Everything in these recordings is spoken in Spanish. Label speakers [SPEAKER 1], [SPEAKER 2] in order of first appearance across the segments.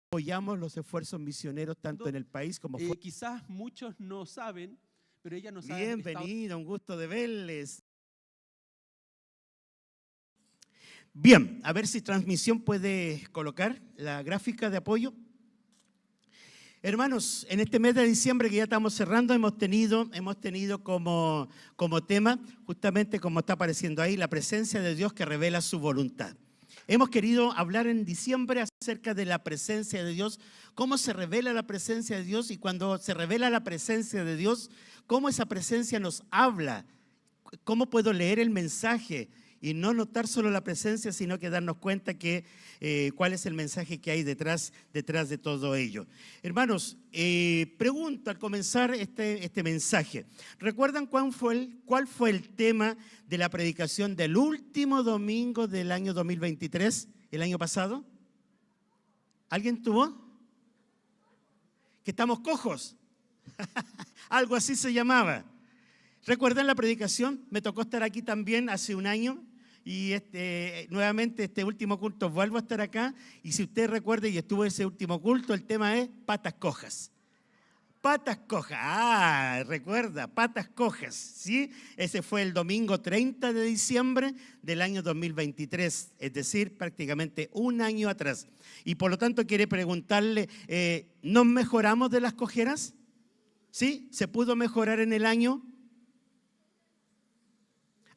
[SPEAKER 1] apoyamos los esfuerzos misioneros tanto en el país como fuera.
[SPEAKER 2] Quizás muchos no saben, pero ella nos ha
[SPEAKER 1] Bienvenido, un gusto de verles. Bien, a ver si transmisión puede colocar la gráfica de apoyo. Hermanos, en este mes de diciembre que ya estamos cerrando, hemos tenido como tema, justamente como está apareciendo ahí, la presencia de Dios que revela su voluntad. Hemos querido hablar en diciembre acerca de la presencia de Dios, cómo se revela la presencia de Dios y cuando se revela la presencia de Dios, cómo esa presencia nos habla, cómo puedo leer el mensaje y no notar solo la presencia, sino que darnos cuenta que cuál es el mensaje que hay detrás de todo ello. Hermanos, pregunto al comenzar este mensaje, ¿recuerdan cuál fue el tema de la predicación del último domingo del año 2023, el año pasado? ¿Alguien tuvo? Que estamos cojos. Algo así se llamaba. ¿Recuerdan la predicación? Me tocó estar aquí también hace un año y nuevamente este último culto vuelvo a estar acá y si usted recuerda y estuvo en ese último culto, el tema es patas cojas. Patas cojas, recuerda, patas cojas, ¿sí? Ese fue el domingo 30 de diciembre del año 2023, es decir, prácticamente un año atrás. Y por lo tanto quiere preguntarle, ¿nos mejoramos de las cojeras? ¿Sí? ¿Se pudo mejorar en el año?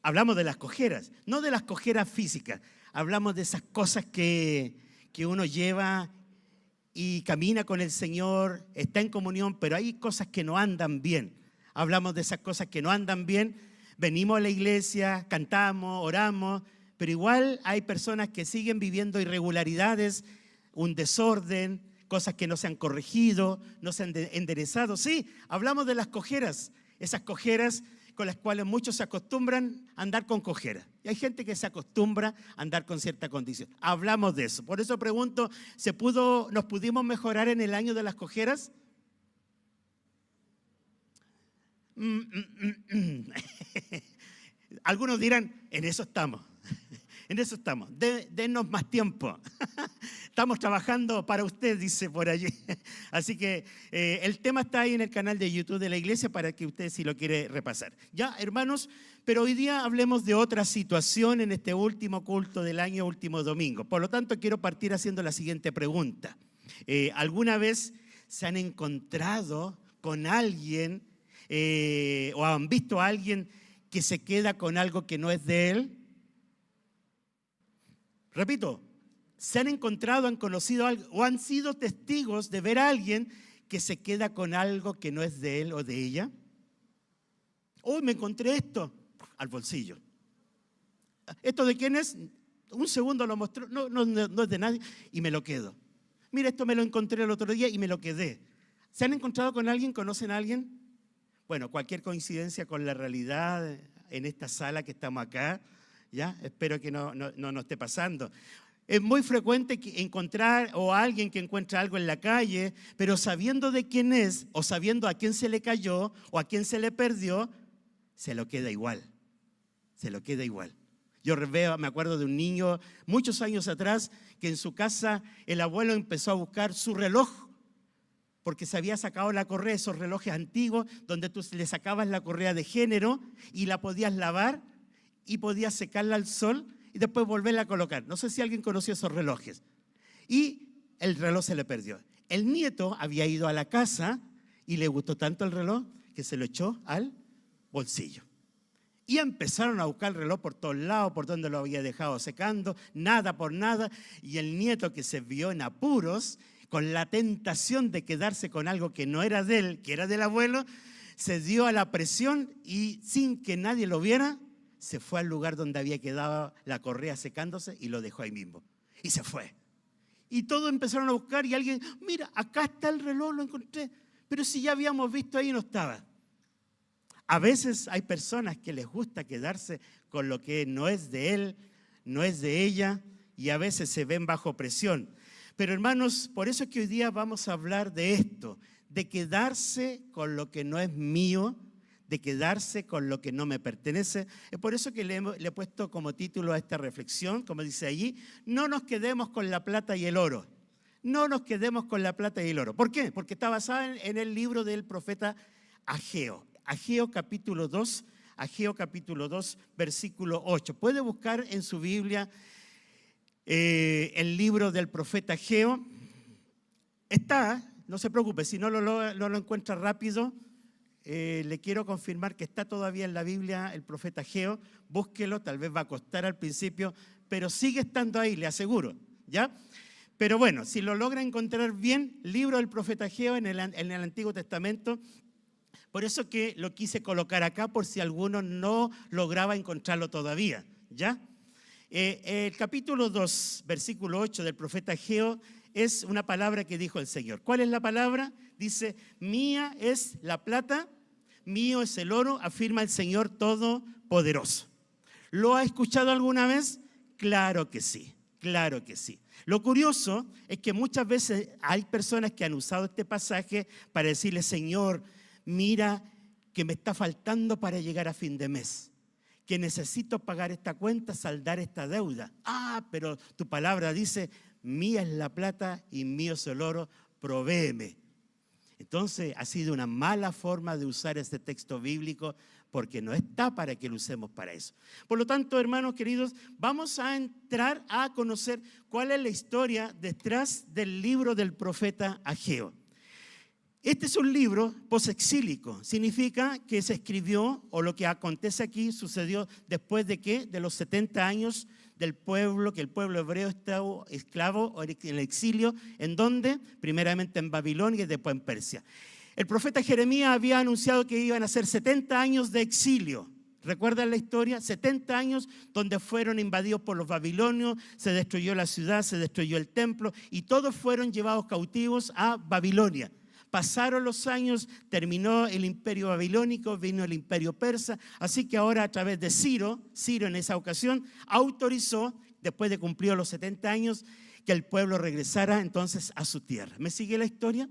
[SPEAKER 1] Hablamos de las cojeras, no de las cojeras físicas. Hablamos de esas cosas que uno lleva y camina con el Señor, está en comunión, pero hay cosas que no andan bien. Hablamos de esas cosas que no andan bien. Venimos a la iglesia, cantamos, oramos, pero igual hay personas que siguen viviendo irregularidades, un desorden, cosas que no se han corregido, no se han enderezado. Sí, hablamos de las cojeras, esas cojeras con las cuales muchos se acostumbran a andar con cojera. Y hay gente que se acostumbra a andar con cierta condición. Hablamos de eso. Por eso pregunto, ¿nos pudimos mejorar en el año de las cojeras? Algunos dirán, en eso estamos. En eso estamos. Denos más tiempo. Estamos trabajando para usted, dice por allí. Así que el tema está ahí en el canal de YouTube de la iglesia para que usted si lo quiere repasar. Ya, hermanos, pero hoy día hablemos de otra situación en este último culto del año, último domingo. Por lo tanto, quiero partir haciendo la siguiente pregunta. ¿Alguna vez se han encontrado con alguien o han visto a alguien que se queda con algo que no es de él? Repito, ¿se han encontrado, han conocido algo o han sido testigos de ver a alguien que se queda con algo que no es de él o de ella? Hoy me encontré esto al bolsillo. ¿Esto de quién es? Un segundo lo mostró, no es de nadie y me lo quedo. Mira, esto me lo encontré el otro día y me lo quedé. ¿Se han encontrado con alguien? ¿Conocen a alguien? Bueno, cualquier coincidencia con la realidad en esta sala que estamos acá, ¿ya? Espero que no nos esté pasando. Es muy frecuente encontrar o alguien que encuentra algo en la calle, pero sabiendo de quién es o sabiendo a quién se le cayó o a quién se le perdió, se lo queda igual. Se lo queda igual. Yo me acuerdo de un niño muchos años atrás que en su casa el abuelo empezó a buscar su reloj porque se había sacado la correa, esos relojes antiguos donde tú le sacabas la correa de género y la podías lavar y podías secarla al sol y después volverla a colocar. No sé si alguien conoció esos relojes. Y el reloj se le perdió. El nieto había ido a la casa y le gustó tanto el reloj que se lo echó al bolsillo. Y empezaron a buscar el reloj por todos lados, por donde lo había dejado secando, nada por nada. Y el nieto, que se vio en apuros, con la tentación de quedarse con algo que no era de él, que era del abuelo, se dio a la presión y sin que nadie lo viera, se fue al lugar donde había quedado la correa secándose y lo dejó ahí mismo. Y se fue. Y todos empezaron a buscar y alguien, mira, acá está el reloj, lo encontré. Pero si ya habíamos visto ahí, no estaba. A veces hay personas que les gusta quedarse con lo que no es de él, no es de ella, y a veces se ven bajo presión. Pero hermanos, por eso es que hoy día vamos a hablar de esto, de quedarse con lo que no es mío, de quedarse con lo que no me pertenece. Es por eso que le he puesto como título a esta reflexión, como dice allí, no nos quedemos con la plata y el oro. no nos quedemos con la plata y el oro. ¿Por qué? Porque está basada en el libro del profeta Ageo. Ageo capítulo 2, versículo 8. Puede buscar en su Biblia el libro del profeta Ageo. Está, no se preocupe, si no lo encuentra rápido, le quiero confirmar que está todavía en la Biblia el profeta Ageo. Búsquelo, tal vez va a costar al principio, pero sigue estando ahí, le aseguro, ¿ya? Pero bueno, si lo logra encontrar bien, libro del profeta Ageo en el Antiguo Testamento. Por eso que lo quise colocar acá, por si alguno no lograba encontrarlo todavía, ¿ya? El capítulo 2, versículo 8 del profeta Ageo es una palabra que dijo el Señor. ¿Cuál es la palabra? Dice, mía es la plata, mío es el oro, afirma el Señor Todopoderoso. ¿Lo ha escuchado alguna vez? Claro que sí, claro que sí. Lo curioso es que muchas veces hay personas que han usado este pasaje para decirle, Señor, mira que me está faltando para llegar a fin de mes, que necesito pagar esta cuenta, saldar esta deuda. Ah, pero tu palabra dice, mía es la plata y mío es el oro, provéeme. Entonces ha sido una mala forma de usar este texto bíblico porque no está para que lo usemos para eso. Por lo tanto, hermanos queridos, vamos a entrar a conocer cuál es la historia detrás del libro del profeta Ageo. Este es un libro posexílico, significa que se escribió, o lo que acontece aquí sucedió después de ¿qué? De los 70 años del pueblo, que el pueblo hebreo estaba esclavo en el exilio, ¿en dónde? Primeramente en Babilonia y después en Persia. El profeta Jeremías había anunciado que iban a ser 70 años de exilio. ¿Recuerdan la historia? 70 años donde fueron invadidos por los babilonios, se destruyó la ciudad, se destruyó el templo y todos fueron llevados cautivos a Babilonia. Pasaron los años, terminó el imperio babilónico, vino el imperio persa, así que ahora a través de Ciro en esa ocasión autorizó, después de cumplir los 70 años, que el pueblo regresara entonces a su tierra. ¿Me sigue la historia?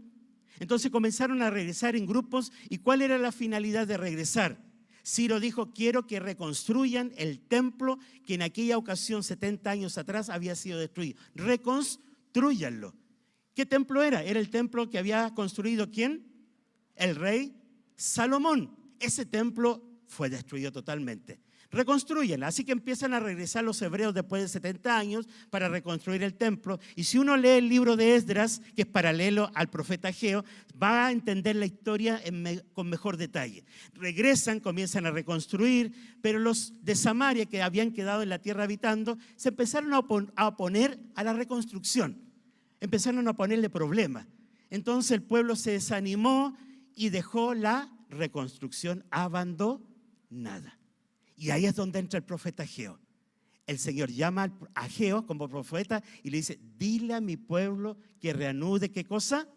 [SPEAKER 1] Entonces comenzaron a regresar en grupos. ¿Y cuál era la finalidad de regresar? Ciro dijo, quiero que reconstruyan el templo que en aquella ocasión, 70 años atrás, había sido destruido. Reconstrúyanlo. ¿Qué templo era? Era el templo que había construido ¿quién? El rey Salomón. Ese templo fue destruido totalmente. Reconstrúyenla. Así que empiezan a regresar los hebreos después de 70 años para reconstruir el templo. Y si uno lee el libro de Esdras, que es paralelo al profeta Ageo, va a entender la historia con mejor detalle. Regresan, comienzan a reconstruir, pero los de Samaria que habían quedado en la tierra habitando, se empezaron a oponer a la reconstrucción. Empezaron a ponerle problemas. Entonces el pueblo se desanimó y dejó la reconstrucción abandonada. Y ahí es donde entra el profeta Ageo. El Señor llama a Ageo como profeta y le dice, dile a mi pueblo que reanude, ¿qué cosa?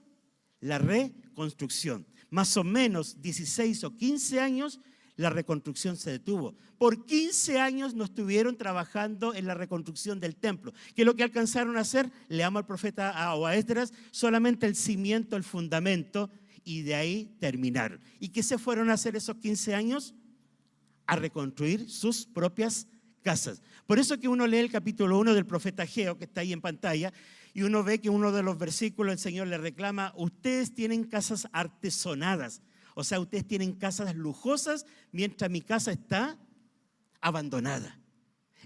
[SPEAKER 1] La reconstrucción. Más o menos 16 o 15 años la reconstrucción se detuvo. Por 15 años no estuvieron trabajando en la reconstrucción del templo. ¿Qué es lo que alcanzaron a hacer? Le amo al profeta o a Esdras, solamente el cimiento, el fundamento, y de ahí terminaron. ¿Y qué se fueron a hacer esos 15 años? A reconstruir sus propias casas. Por eso que uno lee el capítulo 1 del profeta Ageo, que está ahí en pantalla, y uno ve que uno de los versículos el Señor le reclama, ustedes tienen casas artesonadas. O sea, ustedes tienen casas lujosas mientras mi casa está abandonada.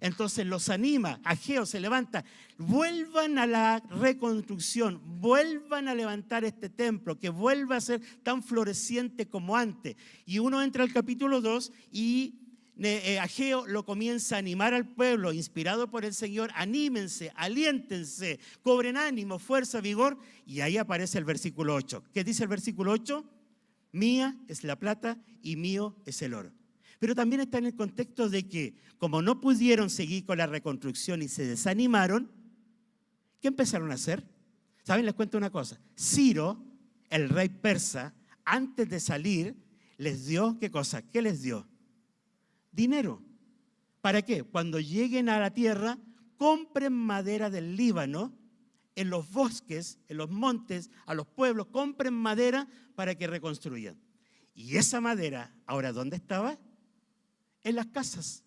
[SPEAKER 1] Entonces los anima, Ageo se levanta, vuelvan a la reconstrucción, vuelvan a levantar este templo, que vuelva a ser tan floreciente como antes. Y uno entra al capítulo 2 y Ageo lo comienza a animar al pueblo, inspirado por el Señor, anímense, aliéntense, cobren ánimo, fuerza, vigor. Y ahí aparece el versículo 8. ¿Qué dice el versículo 8? Mía es la plata y mío es el oro. Pero también está en el contexto de que, como no pudieron seguir con la reconstrucción y se desanimaron, ¿qué empezaron a hacer? ¿Saben? Les cuento una cosa. Ciro, el rey persa, antes de salir, les dio, ¿qué cosa? ¿Qué les dio? Dinero. ¿Para qué? Cuando lleguen a la tierra, compren madera del Líbano, en los bosques, en los montes, a los pueblos, compren madera para que reconstruyan. Y esa madera, ahora, ¿dónde estaba? En las casas.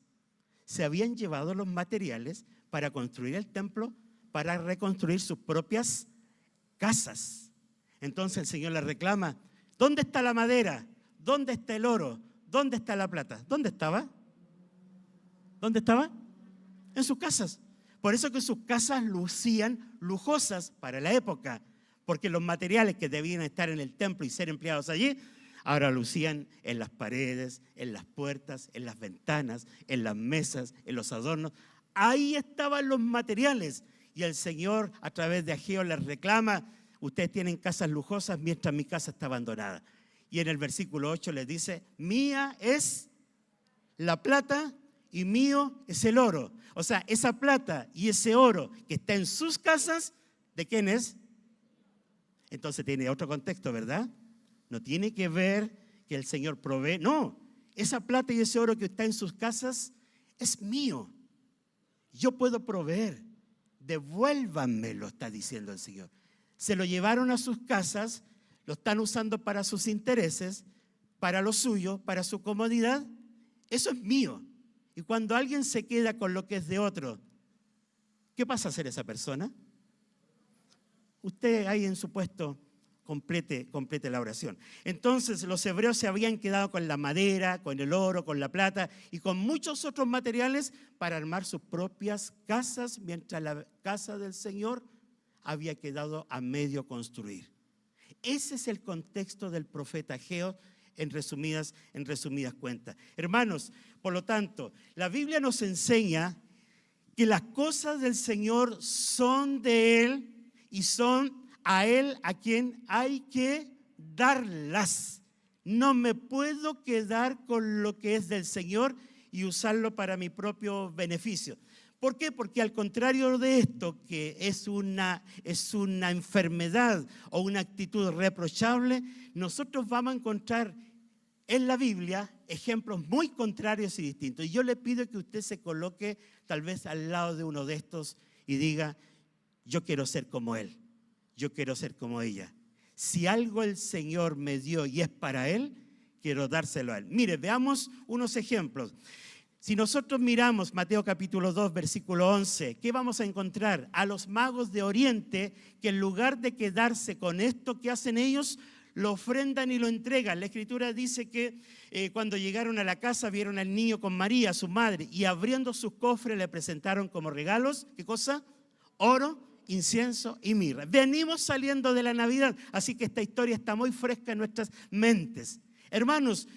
[SPEAKER 1] Se habían llevado los materiales para construir el templo, para reconstruir sus propias casas. Entonces el Señor le reclama, ¿dónde está la madera? ¿Dónde está el oro? ¿Dónde está la plata? ¿Dónde estaba? ¿Dónde estaba? En sus casas. Por eso que sus casas lucían lujosas para la época, porque los materiales que debían estar en el templo y ser empleados allí, ahora lucían en las paredes, en las puertas, en las ventanas, en las mesas, en los adornos. Ahí estaban los materiales. Y el Señor a través de Ageo les reclama, ustedes tienen casas lujosas mientras mi casa está abandonada. Y en el versículo 8 les dice, mía es la plata y mío es el oro. O sea, esa plata y ese oro que está en sus casas, ¿de quién es? Entonces tiene otro contexto, ¿verdad? No tiene que ver que el Señor provee. No, esa plata y ese oro que está en sus casas es mío. Yo puedo proveer. Devuélvanmelo, está diciendo el Señor. Se lo llevaron a sus casas, lo están usando para sus intereses, para lo suyo, para su comodidad. Eso es mío. Y cuando alguien se queda con lo que es de otro, ¿qué pasa a hacer esa persona? Usted ahí en su puesto complete la oración. Entonces los hebreos se habían quedado con la madera, con el oro, con la plata y con muchos otros materiales para armar sus propias casas, mientras la casa del Señor había quedado a medio construir. Ese es el contexto del profeta Ageo en resumidas cuentas. Hermanos, por lo tanto, la Biblia nos enseña que las cosas del Señor son de Él y son a Él a quien hay que darlas. No me puedo quedar con lo que es del Señor y usarlo para mi propio beneficio. ¿Por qué? Porque al contrario de esto, que es una enfermedad o una actitud reprochable, nosotros vamos a encontrar en la Biblia ejemplos muy contrarios y distintos. Y yo le pido que usted se coloque tal vez al lado de uno de estos y diga, yo quiero ser como él, yo quiero ser como ella. Si algo el Señor me dio y es para Él, quiero dárselo a Él. Mire, veamos unos ejemplos. Si nosotros miramos Mateo capítulo 2, versículo 11, ¿qué vamos a encontrar? A los magos de Oriente que en lugar de quedarse con esto que hacen ellos, lo ofrendan y lo entregan. La Escritura dice que cuando llegaron a la casa vieron al niño con María, su madre, y abriendo sus cofres le presentaron como regalos, ¿qué cosa? Oro, incienso y mirra. Venimos saliendo de la Navidad, así que esta historia está muy fresca en nuestras mentes. Hermanos,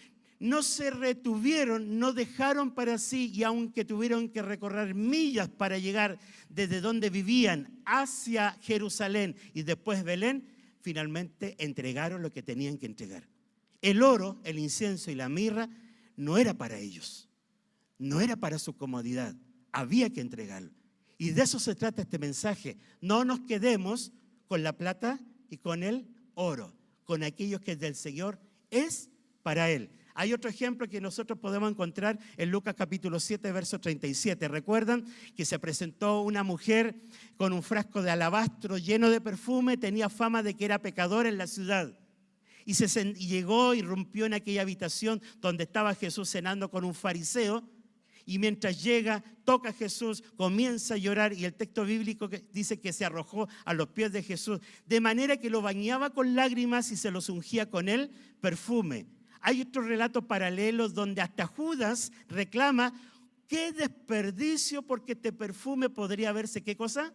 [SPEAKER 1] no se retuvieron, no dejaron para sí, y aunque tuvieron que recorrer millas para llegar desde donde vivían hacia Jerusalén y después Belén, finalmente entregaron lo que tenían que entregar. El oro, el incienso y la mirra no era para ellos, no era para su comodidad, había que entregarlo. Y de eso se trata este mensaje. No nos quedemos con la plata y con el oro, con aquellos que del Señor es para Él. Hay otro ejemplo que nosotros podemos encontrar en Lucas capítulo 7, verso 37. ¿Recuerdan que se presentó una mujer con un frasco de alabastro lleno de perfume? Tenía fama de que era pecadora en la ciudad. Y llegó y irrumpió en aquella habitación donde estaba Jesús cenando con un fariseo. Y mientras llega, toca a Jesús, comienza a llorar y el texto bíblico dice que se arrojó a los pies de Jesús, de manera que lo bañaba con lágrimas y se los ungía con el perfume. Hay otro relato paralelo donde hasta Judas reclama, qué desperdicio porque este perfume podría haberse, ¿qué cosa?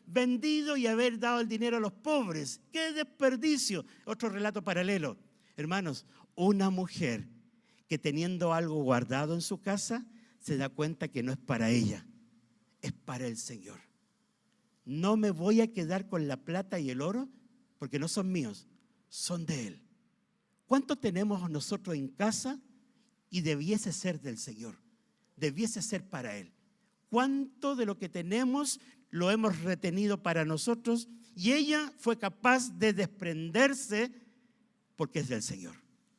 [SPEAKER 1] Vendido y haber dado el dinero a los pobres. ¡Qué desperdicio! Otro relato paralelo. Hermanos, una mujer que teniendo algo guardado en su casa, se da cuenta que no es para ella, es para el Señor. No me voy a quedar con la plata y el oro porque no son míos, son de Él. ¿Cuánto tenemos nosotros en casa y debiese ser del Señor? Debiese ser para Él. ¿Cuánto de lo que tenemos lo hemos retenido para nosotros? Y ella fue capaz de desprenderse porque es del Señor.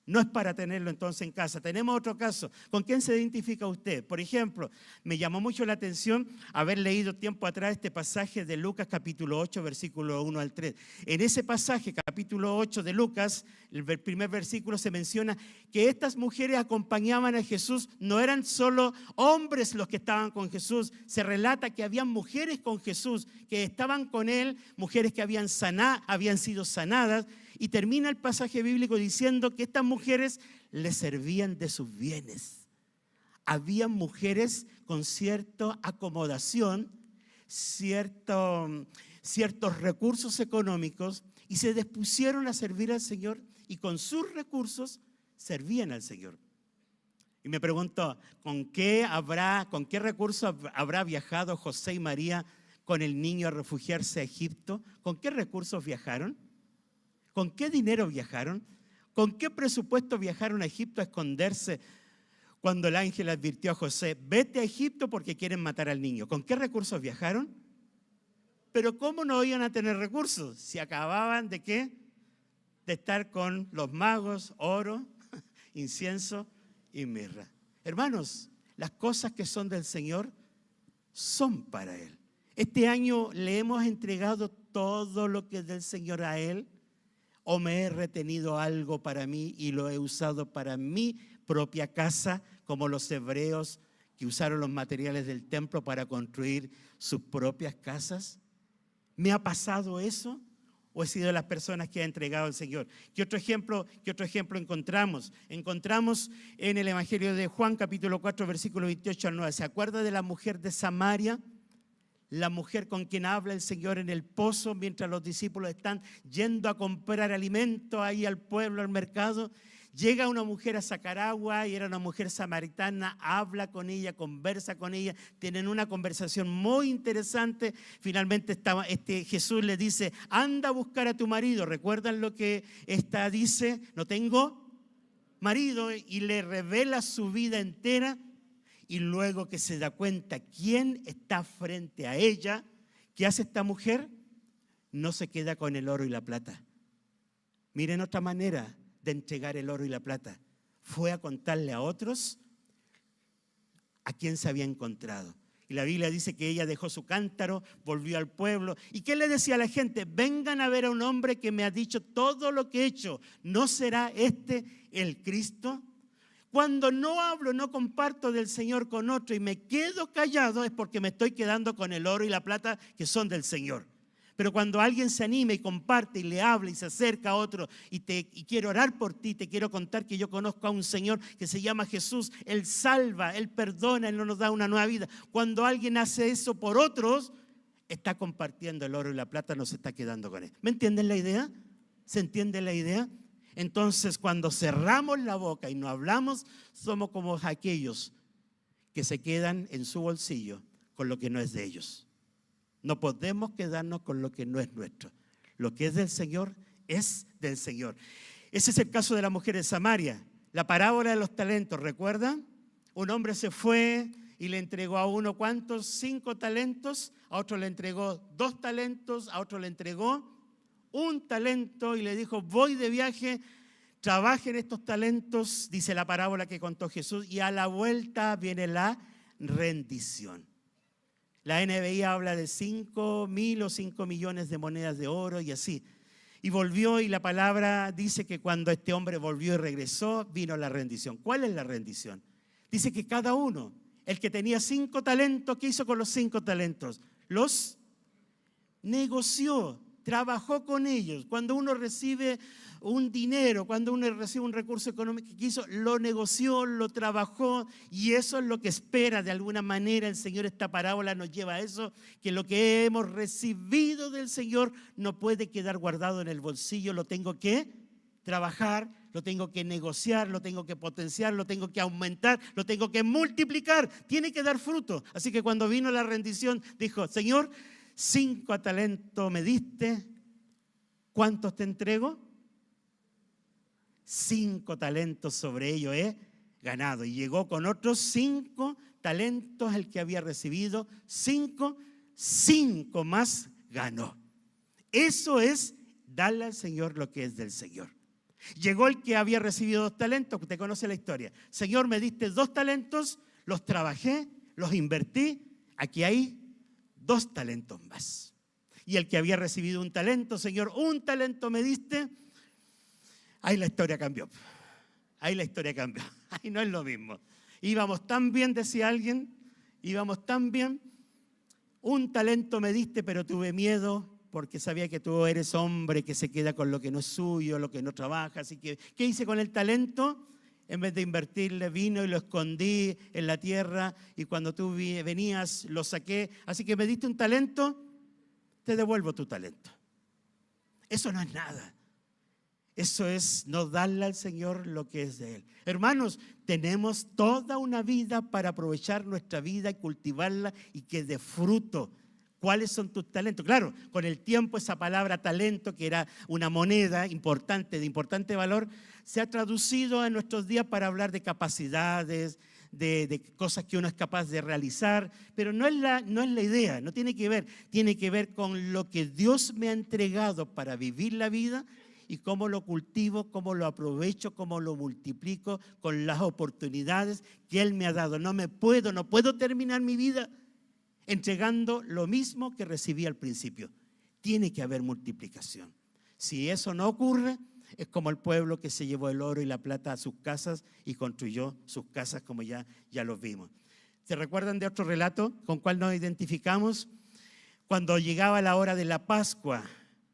[SPEAKER 1] No es para tenerlo entonces en casa. Tenemos otro caso. ¿Con quién se identifica usted? Por ejemplo, me llamó mucho la atención haber leído tiempo atrás este pasaje de Lucas capítulo 8, versículo 1 al 3. En ese pasaje, capítulo 8 de Lucas, el primer versículo se menciona que estas mujeres acompañaban a Jesús. No eran solo hombres los que estaban con Jesús. Se relata que habían mujeres con Jesús que estaban con él, mujeres que habían sido sanadas. Y termina el pasaje bíblico diciendo que estas mujeres le servían de sus bienes. Habían mujeres con cierta acomodación, ciertos recursos económicos, y se dispusieron a servir al Señor, y con sus recursos servían al Señor. Y me pregunto, ¿con qué recursos habrá viajado José y María con el niño a refugiarse a Egipto? ¿Con qué recursos viajaron? ¿Con qué dinero viajaron? ¿Con qué presupuesto viajaron a Egipto a esconderse cuando el ángel advirtió a José, vete a Egipto porque quieren matar al niño? ¿Con qué recursos viajaron? Pero ¿cómo no iban a tener recursos si acababan de qué? De estar con los magos, oro, incienso y mirra. Hermanos, las cosas que son del Señor son para Él. Este año le hemos entregado todo lo que es del Señor a Él. ¿O me he retenido algo para mí y lo he usado para mi propia casa, como los hebreos que usaron los materiales del templo para construir sus propias casas? ¿Me ha pasado eso? ¿O he sido de las personas que ha entregado al Señor? ¿Qué otro ejemplo encontramos? Encontramos en el Evangelio de Juan, capítulo 4, versículo 28 al 9. ¿Se acuerda de la mujer de Samaria? La mujer con quien habla el Señor en el pozo mientras los discípulos están yendo a comprar alimento ahí al pueblo, al mercado. Llega una mujer a sacar agua y era una mujer samaritana, habla con ella, conversa con ella, tienen una conversación muy interesante. Finalmente Jesús le dice, anda a buscar a tu marido. ¿Recuerdan lo que esta dice? No tengo marido, y le revela su vida entera. Y luego que se da cuenta quién está frente a ella, ¿qué hace esta mujer? No se queda con el oro y la plata. Miren otra manera de entregar el oro y la plata. Fue a contarle a otros a quién se había encontrado. Y la Biblia dice que ella dejó su cántaro, volvió al pueblo. ¿Y qué le decía a la gente? Vengan a ver a un hombre que me ha dicho todo lo que he hecho. ¿No será este el Cristo? Cuando no hablo, no comparto del Señor con otro y me quedo callado, es porque me estoy quedando con el oro y la plata que son del Señor. Pero cuando alguien se anima y comparte y le habla y se acerca a otro y quiero orar por ti, te quiero contar que yo conozco a un Señor que se llama Jesús. Él salva, Él perdona, Él nos da una nueva vida. Cuando alguien hace eso por otros, está compartiendo el oro y la plata, no se está quedando con él. ¿Me entienden la idea? ¿Se entiende la idea? Entonces, cuando cerramos la boca y no hablamos, somos como aquellos que se quedan en su bolsillo con lo que no es de ellos. No podemos quedarnos con lo que no es nuestro. Lo que es del Señor es del Señor. Ese es el caso de la mujer de Samaria. La parábola de los talentos, ¿recuerdan? Un hombre se fue y le entregó a uno, ¿cuántos? 5 talentos. A otro le entregó 2 talentos. A otro le entregó 1 talento y le dijo, voy de viaje, trabajen estos talentos, dice la parábola que contó Jesús, y a la vuelta viene la rendición. La NBI habla de 5.000 o 5 millones de monedas de oro y así. Y volvió, y la palabra dice que cuando este hombre volvió y regresó, vino la rendición. ¿Cuál es la rendición? Dice que cada uno, el que tenía 5 talentos, ¿qué hizo con los 5 talentos? Los negoció. Trabajó con ellos. Cuando uno recibe un dinero, cuando uno recibe un recurso económico que hizo, lo negoció, lo trabajó, y eso es lo que espera de alguna manera el Señor. Esta parábola nos lleva a eso, que lo que hemos recibido del Señor no puede quedar guardado en el bolsillo, lo tengo que trabajar, lo tengo que negociar, lo tengo que potenciar, lo tengo que aumentar, lo tengo que multiplicar, tiene que dar fruto. Así que cuando vino la rendición, dijo, Señor, 5 talentos me diste, ¿cuántos te entrego? 5 talentos sobre ello he ganado. Y llegó con otros 5 talentos el que había recibido, 5 más ganó. Eso es darle al Señor lo que es del Señor. Llegó el que había recibido 2 talentos, usted conoce la historia. Señor, me diste 2 talentos, los trabajé, los invertí, aquí hay 2 talentos más. Y el que había recibido 1 talento, Señor, 1 talento me diste, ahí la historia cambió. Ahí la historia cambió. Ahí no es lo mismo. Íbamos tan bien, decía alguien, íbamos tan bien. 1 talento me diste, pero tuve miedo porque sabía que tú eres hombre que se queda con lo que no es suyo, lo que no trabaja. Así que, ¿qué hice con el talento? En vez de invertirle, vino y lo escondí en la tierra y cuando tú venías lo saqué. Así que me diste 1 talento, te devuelvo tu talento. Eso no es nada. Eso es no darle al Señor lo que es de Él. Hermanos, tenemos toda una vida para aprovechar nuestra vida y cultivarla y que dé fruto. ¿Cuáles son tus talentos? Claro, con el tiempo esa palabra talento, que era una moneda importante, de importante valor, se ha traducido en nuestros días para hablar de capacidades, de cosas que uno es capaz de realizar, pero no es la idea, no tiene que ver con lo que Dios me ha entregado para vivir la vida y cómo lo cultivo, cómo lo aprovecho, cómo lo multiplico con las oportunidades que Él me ha dado. No puedo terminar mi vida entregando lo mismo que recibí al principio. Tiene que haber multiplicación. Si eso no ocurre, es como el pueblo que se llevó el oro y la plata a sus casas y construyó sus casas, como ya los vimos. ¿Se recuerdan de otro relato con cual nos identificamos? Cuando llegaba la hora de la Pascua,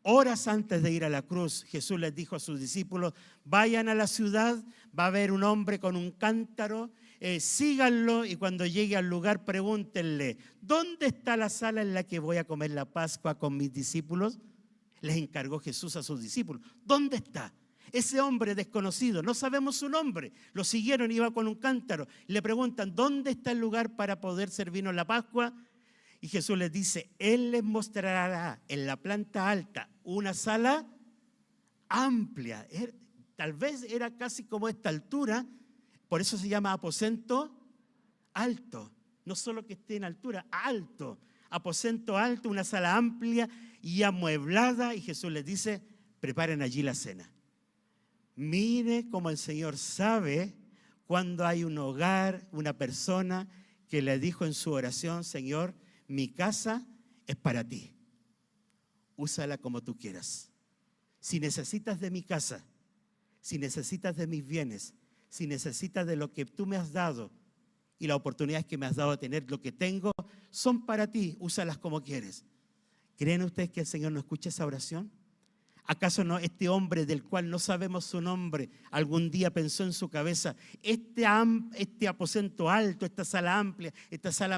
[SPEAKER 1] horas antes de ir a la cruz, Jesús les dijo a sus discípulos: vayan a la ciudad, va a haber un hombre con un cántaro, síganlo y cuando llegue al lugar pregúntenle: ¿dónde está la sala en la que voy a comer la Pascua con mis discípulos? Les encargó Jesús a sus discípulos. ¿Dónde está? Ese hombre desconocido, no sabemos su nombre, lo siguieron, iba con un cántaro. Le preguntan: ¿dónde está el lugar para poder servirnos la Pascua? Y Jesús les dice: Él les mostrará en la planta alta una sala amplia. Tal vez era casi como esta altura, por eso se llama aposento alto. No solo que esté en altura, alto. Aposento alto, una sala amplia y amueblada. Y Jesús les dice: preparen allí la cena. Mire cómo el Señor sabe cuando hay un hogar, una persona que le dijo en su oración: Señor, mi casa es para ti. Úsala como tú quieras. Si necesitas de mi casa, si necesitas de mis bienes, si necesitas de lo que tú me has dado y las oportunidades que me has dado de tener lo que tengo, son para ti, úsalas como quieres. ¿Creen ustedes que el Señor no escucha esa oración? ¿Acaso no este hombre del cual no sabemos su nombre algún día pensó en su cabeza: este aposento alto, esta sala amplia, esta sala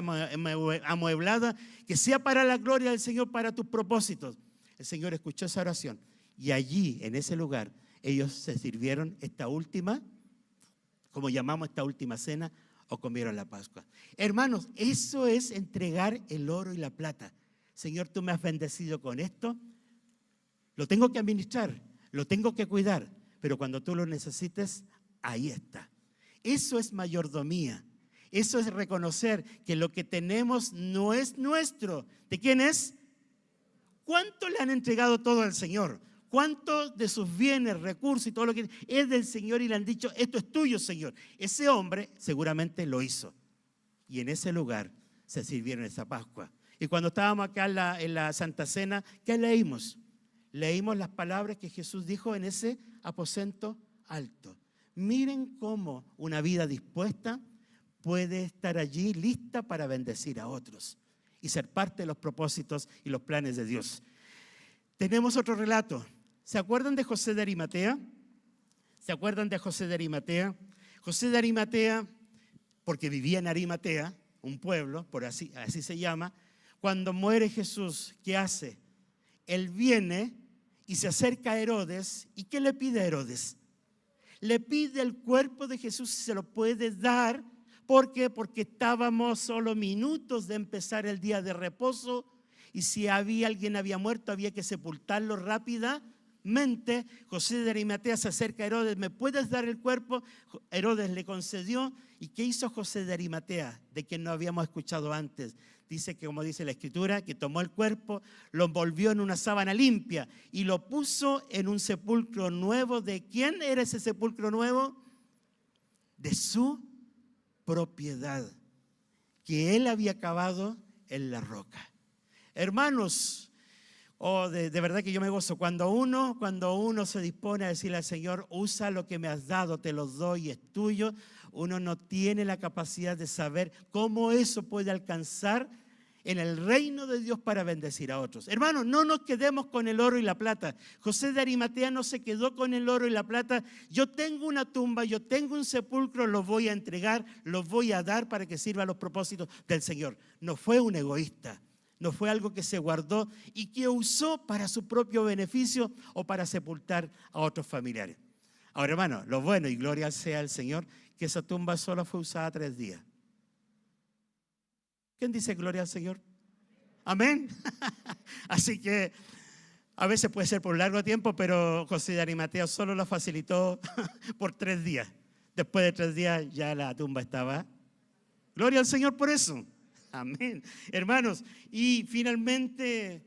[SPEAKER 1] amueblada, que sea para la gloria del Señor, para tus propósitos? El Señor escuchó esa oración y allí, en ese lugar, ellos se sirvieron esta última, como llamamos esta última cena, o comieron la Pascua. Hermanos, eso es entregar el oro y la plata. Señor, tú me has bendecido con esto. Lo tengo que administrar, lo tengo que cuidar, pero cuando tú lo necesites, ahí está. Eso es mayordomía. Eso es reconocer que lo que tenemos no es nuestro. ¿De quién es? ¿Cuánto le han entregado todo al Señor? ¿Cuántos de sus bienes, recursos y todo lo que es del Señor y le han dicho: esto es tuyo, Señor? Ese hombre seguramente lo hizo. Y en ese lugar se sirvieron esa Pascua. Y cuando estábamos acá en la Santa Cena, ¿qué leímos? Leímos las palabras que Jesús dijo en ese aposento alto. Miren cómo una vida dispuesta puede estar allí lista para bendecir a otros y ser parte de los propósitos y los planes de Dios. Tenemos otro relato. ¿Se acuerdan de José de Arimatea? ¿Se acuerdan de José de Arimatea? José de Arimatea, porque vivía en Arimatea, un pueblo, por así se llama. Cuando muere Jesús, ¿qué hace? Él viene y se acerca a Herodes. ¿Y qué le pide a Herodes? Le pide el cuerpo de Jesús si se lo puede dar. ¿Por qué? Porque estábamos solo minutos de empezar el día de reposo y si alguien había muerto había que sepultarlo rápidamente. José de Arimatea se acerca a Herodes: ¿me puedes dar el cuerpo? Herodes le concedió. ¿Y qué hizo José de Arimatea, de quien no habíamos escuchado antes? dice que, como dice la Escritura, que tomó el cuerpo, lo envolvió en una sábana limpia y lo puso en un sepulcro nuevo. ¿De quién era ese sepulcro nuevo? De su propiedad, que él había cavado en la roca. Hermanos, de verdad que yo me gozo cuando uno se dispone a decirle al Señor, usa lo que me has dado, te lo doy, es tuyo. Uno no tiene la capacidad de saber cómo eso puede alcanzar en el reino de Dios para bendecir a otros. Hermanos, no nos quedemos con el oro y la plata. José de Arimatea no se quedó con el oro y la plata. Yo tengo una tumba, yo tengo un sepulcro, los voy a entregar, los voy a dar para que sirva a los propósitos del Señor. No fue un egoísta, no fue algo que se guardó y que usó para su propio beneficio o para sepultar a otros familiares. Ahora, hermano, lo bueno, y gloria sea al Señor, que esa tumba solo fue usada 3 días. ¿Quién dice gloria al Señor? Amén. Así que a veces puede ser por largo tiempo, pero José de Arimatea solo lo facilitó por 3 días. Después de 3 días ya la tumba estaba. Gloria al Señor por eso. Amén. Hermanos, y finalmente,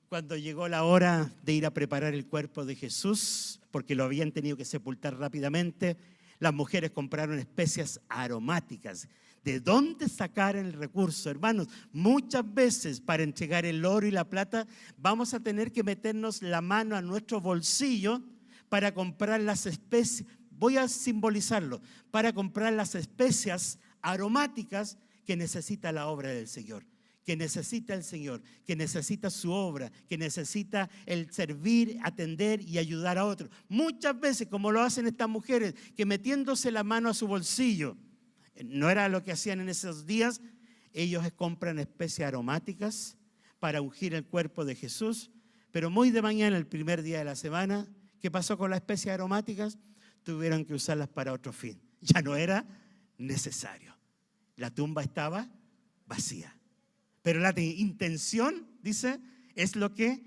[SPEAKER 1] cuando llegó la hora de ir a preparar el cuerpo de Jesús, porque lo habían tenido que sepultar rápidamente, las mujeres compraron especias aromáticas. ¿De dónde sacar el recurso? Hermanos, muchas veces para entregar el oro y la plata vamos a tener que meternos la mano a nuestro bolsillo para comprar las especias. Voy a simbolizarlo, para comprar las especias aromáticas que necesita la obra del Señor, que necesita el Señor, que necesita su obra, que necesita el servir, atender y ayudar a otros. Muchas veces, como lo hacen estas mujeres, que metiéndose la mano a su bolsillo, no era lo que hacían en esos días, ellos compran especias aromáticas para ungir el cuerpo de Jesús, pero muy de mañana, el primer día de la semana, ¿qué pasó con las especias aromáticas? Tuvieron que usarlas para otro fin, ya no era necesario. La tumba estaba vacía. Pero la intención, dice, es lo que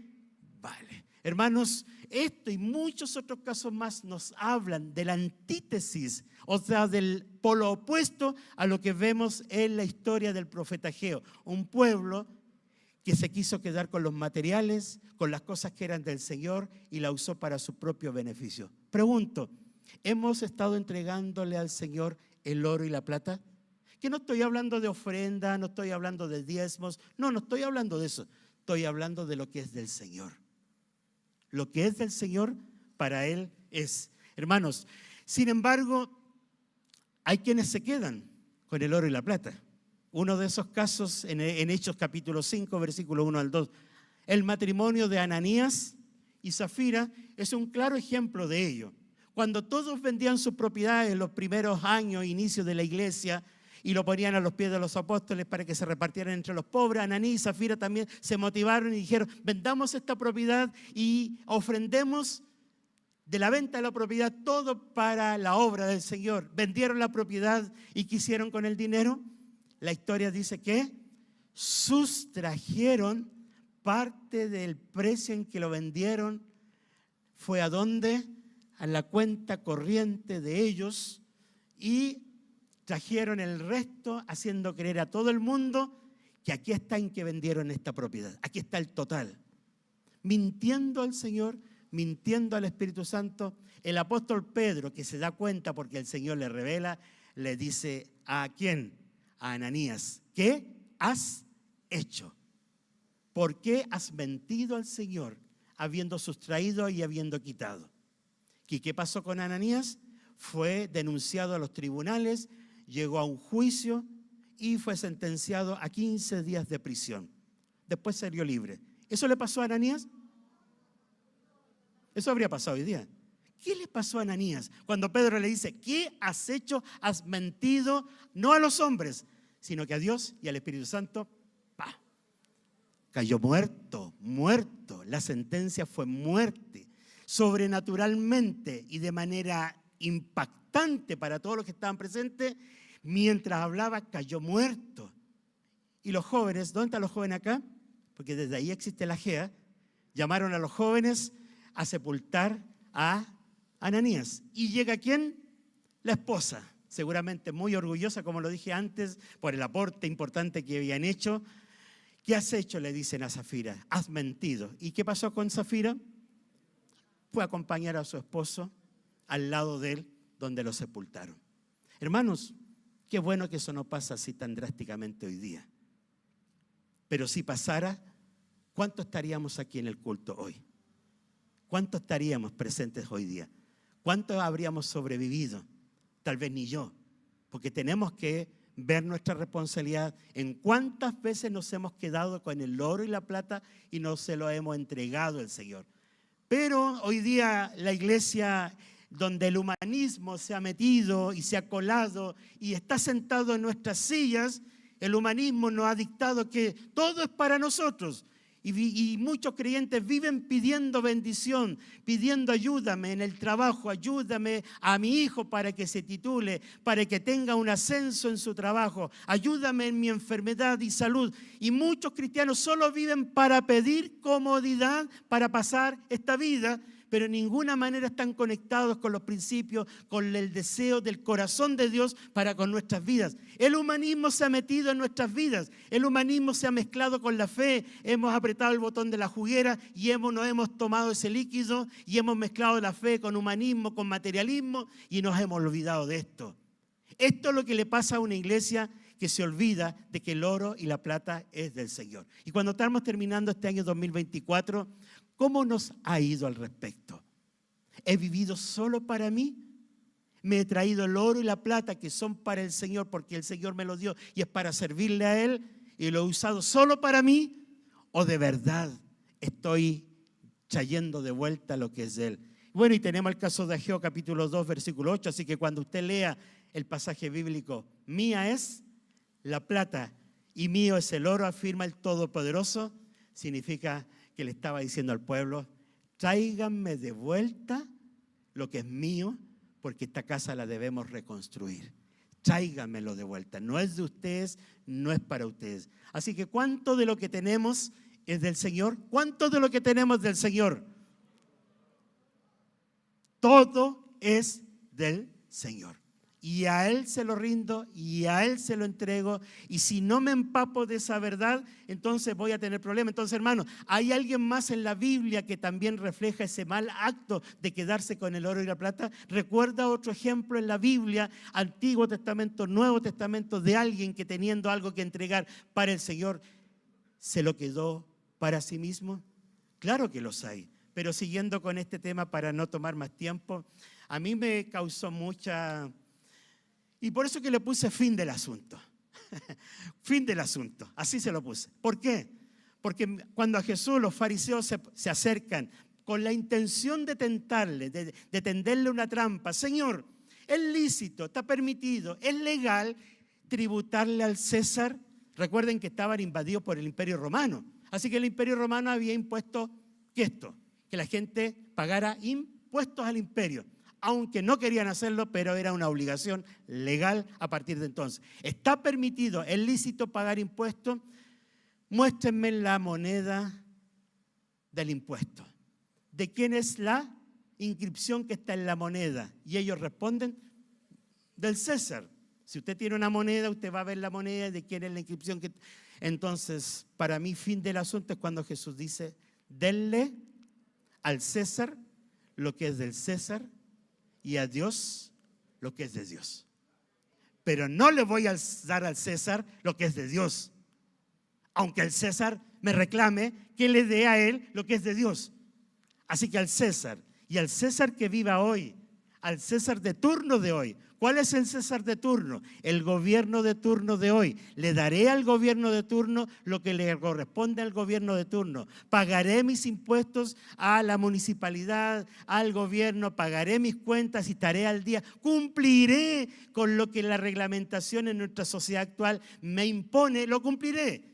[SPEAKER 1] vale. Hermanos, esto y muchos otros casos más nos hablan de la antítesis, o sea, del polo opuesto a lo que vemos en la historia del profeta Ageo. Un pueblo que se quiso quedar con los materiales, con las cosas que eran del Señor y la usó para su propio beneficio. Pregunto, ¿hemos estado entregándole al Señor el oro y la plata? Que no estoy hablando de ofrenda, no estoy hablando de diezmos, no estoy hablando de eso. Estoy hablando de lo que es del Señor. Lo que es del Señor, para Él es. Hermanos, sin embargo, hay quienes se quedan con el oro y la plata. Uno de esos casos en Hechos capítulo 5, versículo 1 al 2. El matrimonio de Ananías y Zafira es un claro ejemplo de ello. Cuando todos vendían sus propiedades en los primeros años, inicios de la iglesia, y lo ponían a los pies de los apóstoles para que se repartieran entre los pobres, Ananías y Zafira también se motivaron y dijeron, vendamos esta propiedad y ofrendemos de la venta de la propiedad todo para la obra del Señor. Vendieron la propiedad y ¿qué hicieron con el dinero? La historia dice que sustrajeron parte del precio en que lo vendieron. ¿Fue a dónde? A la cuenta corriente de ellos y trajeron el resto, haciendo creer a todo el mundo que aquí está en que vendieron esta propiedad. Aquí está el total. Mintiendo al Señor, mintiendo al Espíritu Santo. El apóstol Pedro, que se da cuenta porque el Señor le revela, le dice, ¿a quién? A Ananías, ¿qué has hecho? ¿Por qué has mentido al Señor, habiendo sustraído y habiendo quitado? ¿Y qué pasó con Ananías? Fue denunciado a los tribunales, llegó a un juicio y fue sentenciado a 15 días de prisión. Después salió libre. ¿Eso le pasó a Ananías? Eso habría pasado hoy día. ¿Qué le pasó a Ananías? Cuando Pedro le dice, ¿qué has hecho? Has mentido, no a los hombres, sino que a Dios y al Espíritu Santo. ¡Pah! Cayó muerto. La sentencia fue muerte. Sobrenaturalmente y de manera impactante para todos los que estaban presentes, mientras hablaba cayó muerto. Y los jóvenes, ¿dónde están los jóvenes acá? Porque desde ahí existe la GEA, llamaron a los jóvenes a sepultar a Ananías. ¿Y llega quién? La esposa, seguramente muy orgullosa, como lo dije antes, por el aporte importante que habían hecho, ¿Qué has hecho?, le dicen a Zafira. Has mentido. ¿Y qué pasó con Zafira? Fue a acompañar a su esposo al lado de él, donde lo sepultaron. Hermanos, qué bueno que eso no pasa así tan drásticamente hoy día. Pero si pasara, ¿cuánto estaríamos aquí en el culto hoy? ¿Cuánto estaríamos presentes hoy día? ¿Cuánto habríamos sobrevivido? Tal vez ni yo, porque tenemos que ver nuestra responsabilidad en cuántas veces nos hemos quedado con el oro y la plata y no se lo hemos entregado al Señor. Pero hoy día la iglesia, donde el humanismo se ha metido y se ha colado y está sentado en nuestras sillas, el humanismo nos ha dictado que todo es para nosotros. Y muchos creyentes viven pidiendo bendición, pidiendo ayúdame en el trabajo, ayúdame a mi hijo para que se titule, para que tenga un ascenso en su trabajo, ayúdame en mi enfermedad y salud. Y muchos cristianos solo viven para pedir comodidad, para pasar esta vida, pero en ninguna manera están conectados con los principios, con el deseo del corazón de Dios para con nuestras vidas. El humanismo se ha metido en nuestras vidas, el humanismo se ha mezclado con la fe, hemos apretado el botón de la juguera y nos hemos tomado ese líquido y hemos mezclado la fe con humanismo, con materialismo y nos hemos olvidado de esto. Esto es lo que le pasa a una iglesia que se olvida de que el oro y la plata es del Señor. Y cuando estamos terminando este año 2024, ¿cómo nos ha ido al respecto? ¿He vivido solo para mí? ¿Me he traído el oro y la plata que son para el Señor porque el Señor me lo dio y es para servirle a Él y lo he usado solo para mí? ¿O de verdad estoy trayendo de vuelta lo que es de Él? Bueno, y tenemos el caso de Ageo capítulo 2, versículo 8, así que cuando usted lea el pasaje bíblico, mía es la plata y mío es el oro, afirma el Todopoderoso, significa que le estaba diciendo al pueblo, tráiganme de vuelta lo que es mío, porque esta casa la debemos reconstruir. Tráiganmelo de vuelta. No es de ustedes, no es para ustedes. Así que ¿cuánto de lo que tenemos es del Señor? ¿Cuánto de lo que tenemos del Señor? Todo es del Señor. Y a Él se lo rindo y a Él se lo entrego. Y si no me empapo de esa verdad, entonces voy a tener problemas. Entonces, hermano, ¿hay alguien más en la Biblia que también refleja ese mal acto de quedarse con el oro y la plata? ¿Recuerda otro ejemplo en la Biblia, Antiguo Testamento, Nuevo Testamento, de alguien que teniendo algo que entregar para el Señor, se lo quedó para sí mismo? Claro que los hay. Pero siguiendo con este tema para no tomar más tiempo, a mí me causó mucha... Y por eso que le puse fin del asunto. Fin del asunto. Así se lo puse. ¿Por qué? Porque cuando a Jesús los fariseos se acercan con la intención de tentarle, de tenderle una trampa. Señor, es lícito, está permitido, es legal tributarle al César. Recuerden que estaban invadidos por el Imperio Romano. Así que el Imperio Romano había impuesto que la gente pagara impuestos al imperio. Aunque no querían hacerlo, pero era una obligación legal a partir de entonces. ¿Está permitido, es lícito pagar impuestos? Muéstrenme la moneda del impuesto. ¿De quién es la inscripción que está en la moneda? Y ellos responden, del César. Si usted tiene una moneda, usted va a ver la moneda de quién es la inscripción. Entonces, para mí, fin del asunto es cuando Jesús dice, denle al César lo que es del César, y a Dios lo que es de Dios. Pero no le voy a dar al César lo que es de Dios, aunque el César me reclame que le dé a él lo que es de Dios. Así que al César, y al César que viva hoy, al César de turno de hoy. ¿Cuál es el César de turno? El gobierno de turno de hoy. Le daré al gobierno de turno lo que le corresponde al gobierno de turno. Pagaré mis impuestos a la municipalidad, al gobierno, pagaré mis cuentas y estaré al día. Cumpliré con lo que la reglamentación en nuestra sociedad actual me impone, lo cumpliré.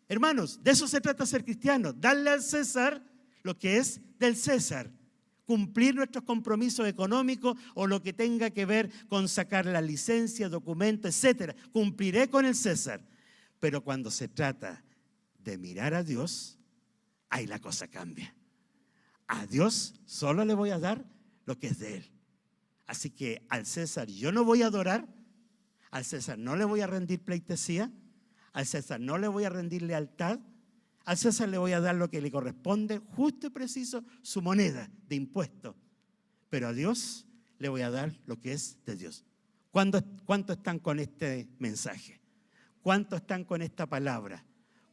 [SPEAKER 1] Hermanos, de eso se trata ser cristiano. Darle al César lo que es del César. Cumplir nuestros compromisos económicos o lo que tenga que ver con sacar la licencia, documentos, etcétera. Cumpliré con el César. Pero cuando se trata de mirar a Dios, ahí la cosa cambia. A Dios solo le voy a dar lo que es de Él. Así que al César yo no voy a adorar, al César no le voy a rendir pleitesía, al César no le voy a rendir lealtad, Al César le voy a dar lo que le corresponde, justo y preciso, su moneda de impuesto. Pero a Dios le voy a dar lo que es de Dios. ¿Cuántos están con este mensaje? ¿Cuántos están con esta palabra?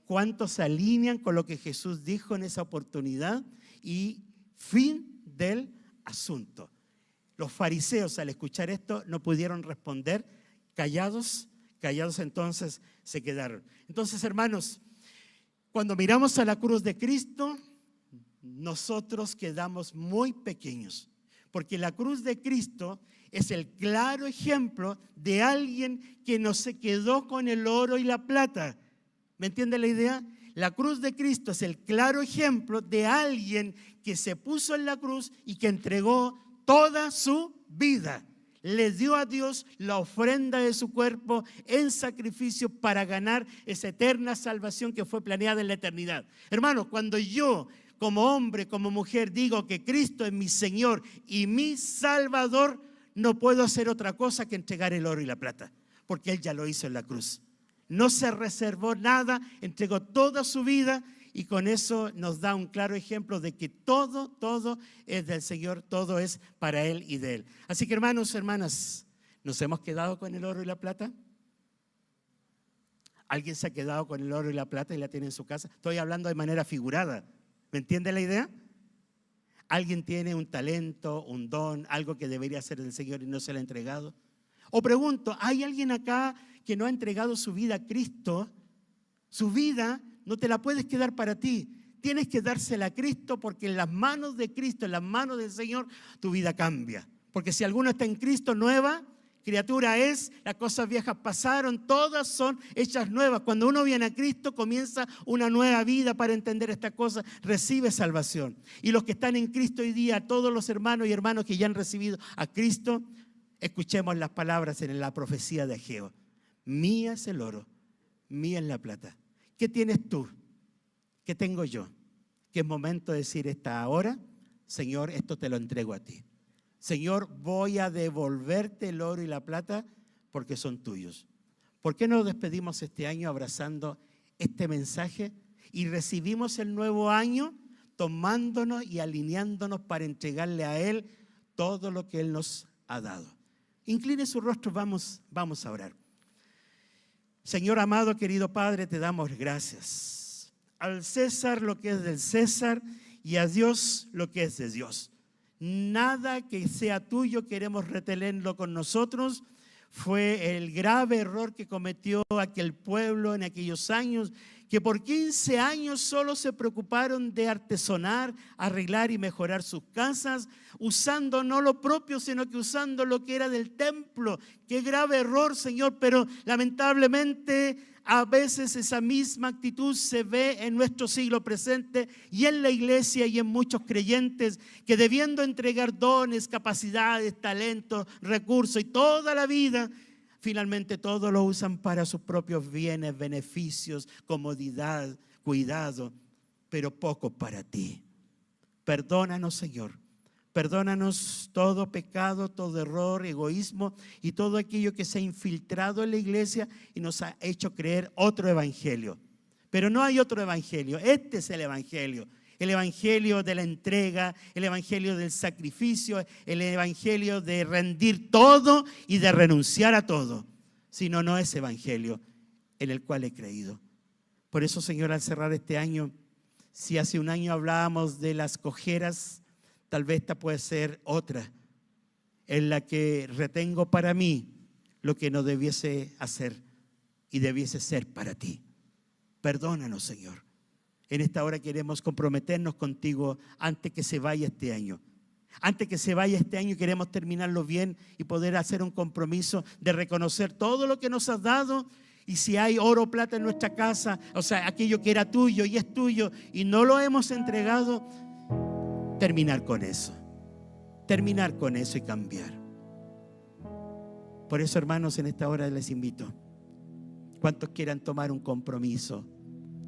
[SPEAKER 1] ¿Cuántos se alinean con lo que Jesús dijo en esa oportunidad? Y fin del asunto. Los fariseos, al escuchar esto, no pudieron responder, callados entonces se quedaron. Entonces, hermanos, cuando miramos a la cruz de Cristo, nosotros quedamos muy pequeños, porque la cruz de Cristo es el claro ejemplo de alguien que no se quedó con el oro y la plata. ¿Me entiende la idea? La cruz de Cristo es el claro ejemplo de alguien que se puso en la cruz y que entregó toda su vida. Le dio a Dios la ofrenda de su cuerpo en sacrificio para ganar esa eterna salvación que fue planeada en la eternidad. Hermanos, cuando yo como hombre, como mujer digo que Cristo es mi Señor y mi Salvador, no puedo hacer otra cosa que entregar el oro y la plata, porque Él ya lo hizo en la cruz. No se reservó nada, entregó toda su vida y con eso nos da un claro ejemplo de que todo es del Señor, todo es para Él y de Él. Así que hermanos, hermanas, ¿nos hemos quedado con el oro y la plata? ¿Alguien se ha quedado con el oro y la plata y la tiene en su casa? Estoy hablando de manera figurada. ¿Me entiende la idea? ¿Alguien tiene un talento, un don, algo que debería ser del Señor y no se lo ha entregado? O pregunto, ¿hay alguien acá que no ha entregado su vida a Cristo? Su vida no te la puedes quedar para ti. Tienes que dársela a Cristo, porque en las manos de Cristo, en las manos del Señor, tu vida cambia. Porque si alguno está en Cristo, nueva criatura es, las cosas viejas pasaron, todas son hechas nuevas. Cuando uno viene a Cristo, comienza una nueva vida para entender esta cosa, recibe salvación. Y los que están en Cristo hoy día, todos los hermanos y hermanas que ya han recibido a Cristo, escuchemos las palabras en la profecía de Ageo. Mía es el oro, mía es la plata. ¿Qué tienes tú? ¿Qué tengo yo? Que es momento de decir esta hora, Señor, esto te lo entrego a ti. Señor, voy a devolverte el oro y la plata porque son tuyos. ¿Por qué no nos despedimos este año abrazando este mensaje y recibimos el nuevo año tomándonos y alineándonos para entregarle a Él todo lo que Él nos ha dado? Incline su rostro, vamos a orar. Señor amado, querido Padre, te damos gracias. Al César lo que es del César y a Dios lo que es de Dios. Nada que sea tuyo queremos retenerlo con nosotros. Fue el grave error que cometió aquel pueblo en aquellos años, que por 15 años solo se preocuparon de artesonar, arreglar y mejorar sus casas, usando no lo propio, sino que usando lo que era del templo. Qué grave error, Señor, pero lamentablemente a veces esa misma actitud se ve en nuestro siglo presente y en la iglesia y en muchos creyentes que, debiendo entregar dones, capacidades, talentos, recursos y toda la vida, finalmente todo lo usan para sus propios bienes, beneficios, comodidad, cuidado, pero poco para ti. Perdónanos, Señor. Perdónanos todo pecado, todo error, egoísmo y todo aquello que se ha infiltrado en la iglesia y nos ha hecho creer otro evangelio. Pero no hay otro evangelio. Este es el evangelio de la entrega, el evangelio del sacrificio, el evangelio de rendir todo y de renunciar a todo. Si no, no es evangelio en el cual he creído. Por eso, Señor, al cerrar este año, si hace un año hablábamos de las cojeras, tal vez esta puede ser otra, en la que retengo para mí lo que no debiese hacer y debiese ser para ti. Perdónanos, Señor. En esta hora queremos comprometernos contigo antes que se vaya este año. Antes que se vaya este año queremos terminarlo bien y poder hacer un compromiso de reconocer todo lo que nos has dado. Y si hay oro o plata en nuestra casa, o sea, aquello que era tuyo y es tuyo y no lo hemos entregado, terminar con eso y cambiar. Por eso, hermanos, en esta hora les invito, cuantos quieran tomar un compromiso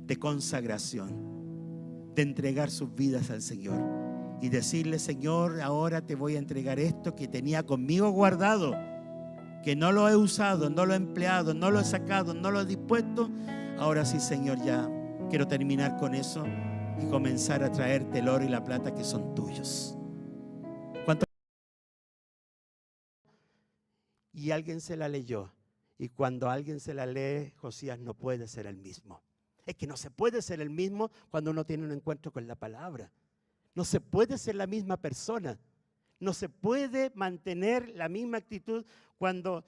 [SPEAKER 1] de consagración, de entregar sus vidas al Señor y decirle: Señor, ahora te voy a entregar esto que tenía conmigo guardado, que no lo he usado, no lo he empleado, no lo he sacado, no lo he dispuesto. Ahora sí, Señor, ya quiero terminar con eso y comenzar a traerte el oro y la plata que son tuyos. ¿Cuánto? Y alguien se la leyó. Y cuando alguien se la lee, Josías no puede ser el mismo. Es que no se puede ser el mismo cuando uno tiene un encuentro con la palabra. No se puede ser la misma persona. No se puede mantener la misma actitud cuando